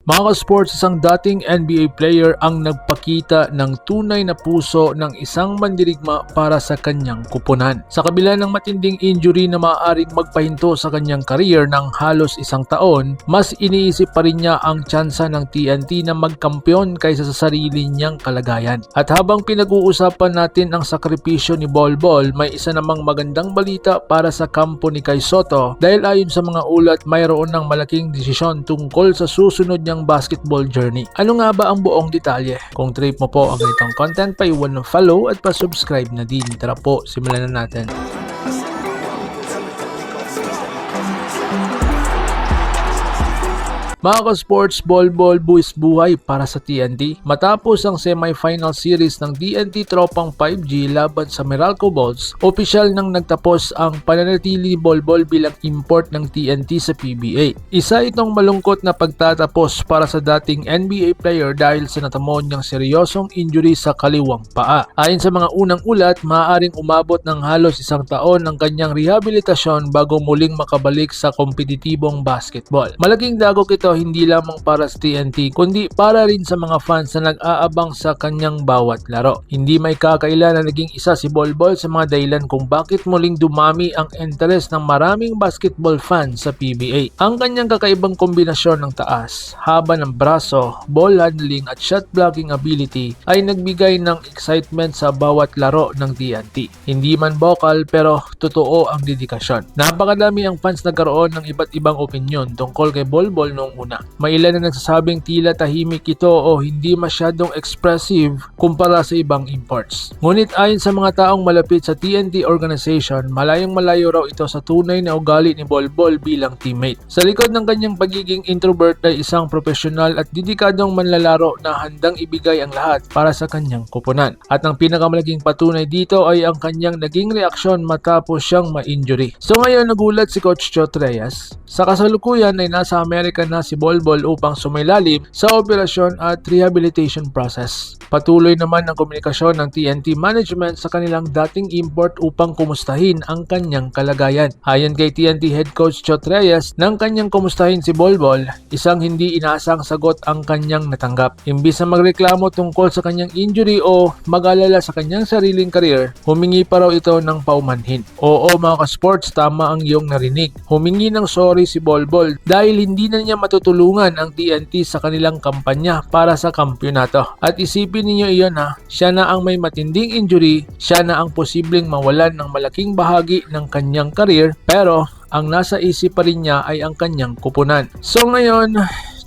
Mga ka-sports, isang dating NBA player ang nagpakita ng tunay na puso ng isang mandirigma para sa kanyang kupunan. Sa kabila ng matinding injury na maaaring magpahinto sa kanyang career ng halos isang taon, mas iniisip pa rin niya ang tsansa ng TNT na magkampiyon kaysa sa sarili niyang kalagayan. At habang pinag-uusapan natin ang sakripisyo ni Bol Bol, may isa namang magandang balita para sa kampo ni Kai Sotto dahil ayon sa mga ulat, mayroon ng malaking desisyon tungkol sa susunod niyang basketball journey. Ano nga ba ang buong detalye? Kung trip mo po ang ganitong content, pa-iwan ng follow at pa-subscribe na din. Tara po, simulan na natin. Mga ka-sports, Bol Bol buwis buhay para sa TNT. Matapos ang semi-final series ng TNT Tropang 5G laban sa Meralco Bulls, opisyal nang nagtapos ang pananatili ni Bol Bol bilang import ng TNT sa PBA. Isa itong malungkot na pagtatapos para sa dating NBA player dahil sa natamo niyang seryosong injury sa kaliwang paa. Ayon sa mga unang ulat, maaaring umabot ng halos isang taon ng kanyang rehabilitasyon bago muling makabalik sa kompetitibong basketball. Malaking dagok ito hindi lamang para sa TNT kundi para rin sa mga fans na nag-aabang sa kanyang bawat laro. Hindi may kakaila na naging isa si Bol Bol sa mga dahilan kung bakit muling dumami ang interes ng maraming basketball fans sa PBA. Ang kanyang kakaibang kombinasyon ng taas, haba ng braso, ball handling at shot blocking ability ay nagbigay ng excitement sa bawat laro ng TNT. Hindi man vocal pero totoo ang dedikasyon. Napakadami ang fans nagkaroon ng iba't ibang opinyon tungkol kay Bol Bol noong una. May ilan na nagsasabing tila tahimik ito o hindi masyadong expressive kumpara sa ibang imports. Ngunit ayon sa mga taong malapit sa TNT organization, malayong malayo raw ito sa tunay na ugali ni Bol Bol bilang teammate. Sa likod ng kanyang pagiging introvert ay isang profesional at dedikadong manlalaro na handang ibigay ang lahat para sa kanyang kupunan. At ang pinakamalaking patunay dito ay ang kanyang naging reaksyon matapos siyang ma-injury. So ngayon nagulat si Coach Chot Reyes. Sa kasalukuyan ay nasa Amerika na si Bol Bol upang sumailalim sa operasyon at rehabilitation process. Patuloy naman ang komunikasyon ng TNT management sa kanilang dating import upang kumustahin ang kanyang kalagayan. Ayon kay TNT head coach Chot Reyes, nang kanyang kumustahin si Bol Bol, isang hindi inaasang sagot ang kanyang natanggap. Imbis na magreklamo tungkol sa kanyang injury o mag-alala sa kanyang sariling career, humingi pa raw ito ng paumanhin. Oo mga ka-sports, tama ang iyong narinig. Humingi ng sorry si Bol Bol dahil hindi na niya matutulungan ang TNT sa kanilang kampanya para sa kampyonato. At isipin ninyo iyon siya na ang may matinding injury, siya na ang posibleng mawalan ng malaking bahagi ng kanyang career, pero ang nasa isip pa rin niya ay ang kanyang kupunan. So ngayon,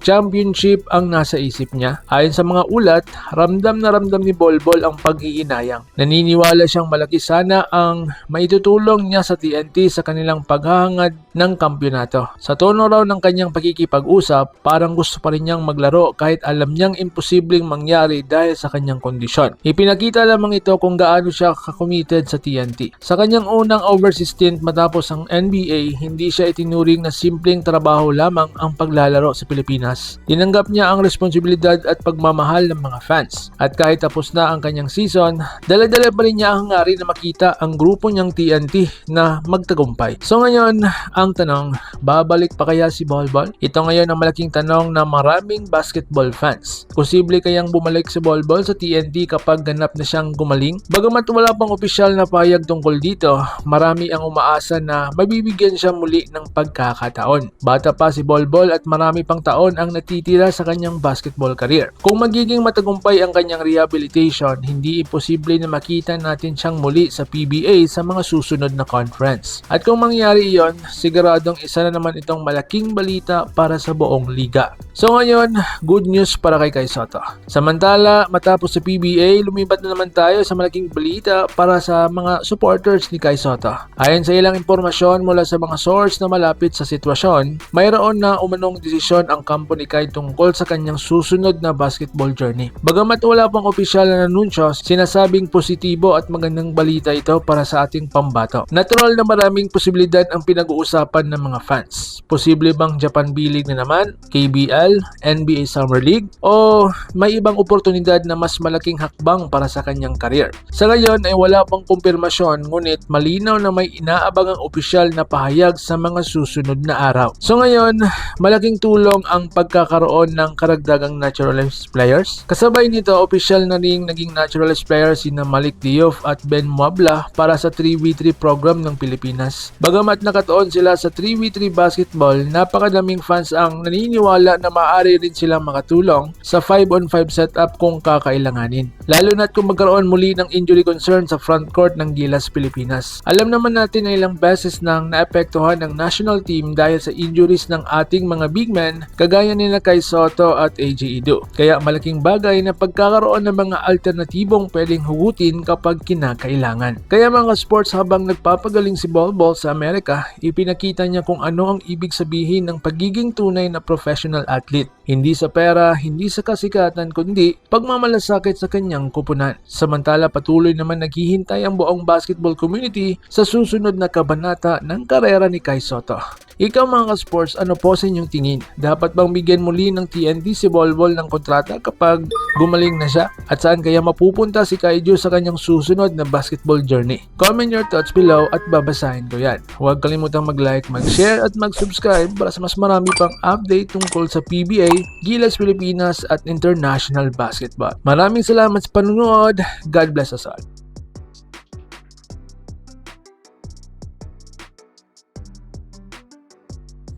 championship ang nasa isip niya. Ayon sa mga ulat, ramdam na ramdam ni Bol Bol ang pag-iinayang. Naniniwala siyang malaki sana ang maitutulong niya sa TNT sa kanilang paghahangad ng kampyonato. Sa tono raw ng kanyang pakikipag-usap, parang gusto pa rin niyang maglaro kahit alam niyang imposibleng mangyari dahil sa kanyang kondisyon. Ipinakita lamang ito kung gaano siya ka-committed sa TNT. Sa kanyang unang overseas stint matapos ang NBA, hindi siya itinuring na simpleng trabaho lamang ang paglalaro sa Pilipinas. Tinanggap niya ang responsibilidad at pagmamahal ng mga fans. At kahit tapos na ang kanyang season, dala-dala pa rin niya ang hangarin na makita ang grupo niyang TNT na magtagumpay. So ngayon, ang tanong, babalik pa kaya si Bol Bol? Ito ngayon ang malaking tanong ng maraming basketball fans. Posible kayang bumalik si Bol Bol sa TNT kapag ganap na siyang gumaling? Bagamat wala pang opisyal na pahayag tungkol dito, marami ang umaasa na mabibigyan siya muli ng pagkakataon. Bata pa si Bol Bol at marami pang taon ang natitira sa kanyang basketball career. Kung magiging matagumpay ang kanyang rehabilitation, hindi imposible na makita natin siyang muli sa PBA sa mga susunod na conference. At kung mangyari iyon, siguradong isa na naman itong malaking balita para sa buong liga. So ngayon, good news para kay Kai Sotto. Samantala, matapos sa PBA, lumipat na naman tayo sa malaking balita para sa mga supporters ni Kai Sotto. Ayon sa ilang impormasyon mula sa mga source na malapit sa sitwasyon, mayroon na umanong desisyon ang kampo ni Kai tungkol sa kanyang susunod na basketball journey. Bagamat wala pang opisyal na anunsyo, sinasabing positibo at magandang balita ito para sa ating pambato. Natural na maraming posibilidad ang pinag-uusapan ng mga fans. Posible bang Japan B-League na naman, KBL, NBA Summer League, o may ibang oportunidad na mas malaking hakbang para sa kanyang career? Sa ngayon ay wala pang kumpirmasyon, ngunit malinaw na may inaabangang opisyal na pahayag sa mga susunod na araw. So ngayon, malaking tulong ang pagkakaroon ng karagdagang naturalized players. Kasabay nito, opisyal na ring naging naturalized players sina Malik Diouf at Ben Muabla para sa 3v3 program ng Pilipinas. Bagamat nakatuon sila sa 3v3 basketball, napakadaming fans ang naniniwala na maaari rin silang makatulong sa 5-on-5 setup kung kakailanganin. Lalo na't kung magkaroon muli ng injury concern sa front court ng Gilas Pilipinas. Alam naman natin na ilang beses nang naapektuhan ng national team dahil sa injuries ng ating mga big men kagaya nila Kai Sotto at AJ Ido. Kaya malaking bagay na pagkakaroon ng mga alternatibong pwedeng hugutin kapag kinakailangan. Kaya mga sports, habang nagpapagaling si Bol Bol sa Amerika, ipinakita niya kung ano ang ibig sabihin ng pagiging tunay na professional athlete. Hindi sa pera, hindi sa kasikatan, kundi pagmamalasakit sa kanyang kupunan. Samantala, patuloy naman naghihintay ang buong basketball community sa susunod na kabanata ng karera ni Kai Sotto. Ikaw mga sports, ano po sa inyong tingin? Dapat bang bigyan muli ng TNT si Bol Bol ng kontrata kapag gumaling na siya? At saan kaya mapupunta si Kaijo sa kanyang susunod na basketball journey? Comment your thoughts below at babasahin ko yan. Huwag kalimutang mag-like, mag-share at mag-subscribe para sa mas marami pang update tungkol sa PBA, Gilas Pilipinas at International Basketball. Maraming salamat sa panunood. God bless us all.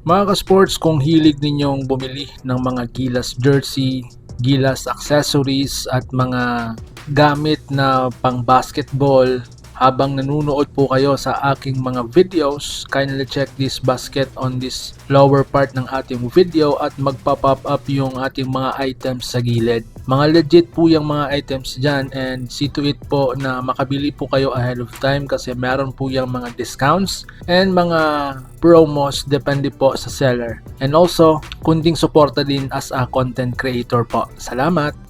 Mga ka-sports, kung hilig ninyong bumili ng mga Gilas jersey, Gilas accessories at mga gamit na pang basketball habang nanunood po kayo sa aking mga videos, kindly check this basket on this lower part ng ating video at magpa-pop up yung ating mga items sa gilid. Mga legit po yung mga items dyan, and see to it po na makabili po kayo ahead of time kasi meron po yung mga discounts and mga promos depende po sa seller. And also, kunting suporta din as a content creator po. Salamat!